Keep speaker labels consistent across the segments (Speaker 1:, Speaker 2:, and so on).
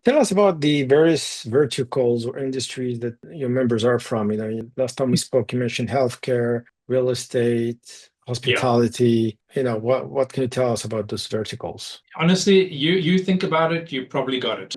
Speaker 1: tell us about the various verticals or industries that your members are from. Last time we spoke, you mentioned healthcare, real estate,
Speaker 2: Yeah.
Speaker 1: hospitality. What can you tell us about those verticals?
Speaker 2: Honestly, you think about it, you probably got it.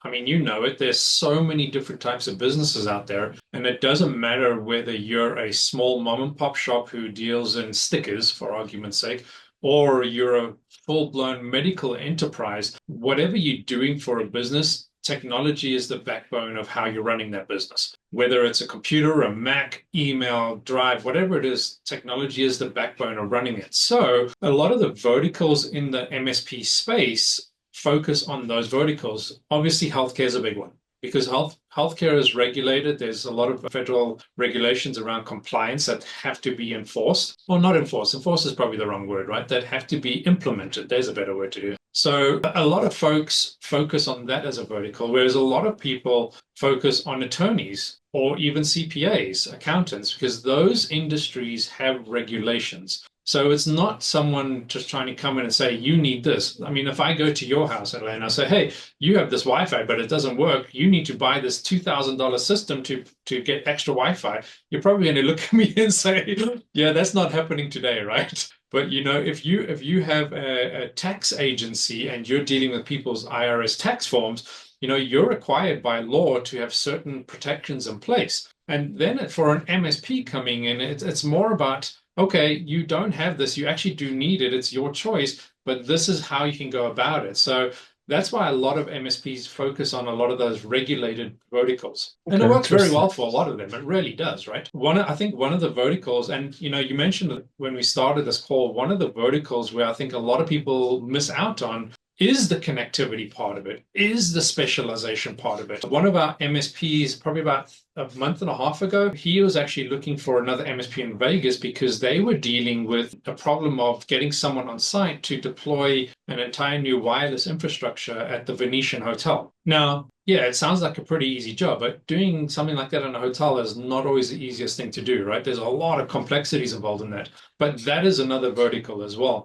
Speaker 2: I mean, you know it. There's so many different types of businesses out there, and it doesn't matter whether you're a small mom and pop shop who deals in stickers, for argument's sake, or you're a full-blown medical enterprise. Whatever you're doing for a business, technology is the backbone of how you're running that business. Whether it's a computer, a Mac, email, drive, whatever it is, technology is the backbone of running it. So a lot of the verticals in the MSP space focus on those verticals. Obviously, healthcare is a big one because healthcare is regulated. There's a lot of federal regulations around compliance that have to be enforced, or not enforced. Enforced is probably the wrong word, right? That have to be implemented. There's a better word to do. So a lot of folks focus on that as a vertical, whereas a lot of people focus on attorneys or even CPAs, accountants, because those industries have regulations. So it's not someone just trying to come in and say, you need this. I mean, if I go to your house and I say, hey, you have this Wi-Fi, but it doesn't work. You need to buy this $2,000 system to get extra Wi-Fi. You're probably going to look at me and say, yeah, that's not happening today, right? But if you have a tax agency and you're dealing with people's IRS tax forms, you're required by law to have certain protections in place. And then for an MSP coming in, it's more about, okay, you don't have this, you actually do need it, it's your choice, but this is how you can go about it. So that's why a lot of MSPs focus on a lot of those regulated verticals. And it
Speaker 1: Okay,
Speaker 2: works very
Speaker 1: interesting.
Speaker 2: well for a lot of them. It really does, right? I think one of the verticals, and you mentioned when we started this call, one of the verticals where I think a lot of people miss out on is the connectivity part of it, is the specialization part of it. One of our MSPs, probably about a month and a half ago, he was actually looking for another MSP in Vegas because they were dealing with a problem of getting someone on site to deploy an entire new wireless infrastructure at the Venetian Hotel. Now, yeah, it sounds like a pretty easy job, but doing something like that in a hotel is not always the easiest thing to do, right? There's a lot of complexities involved in that. But that is another vertical as well.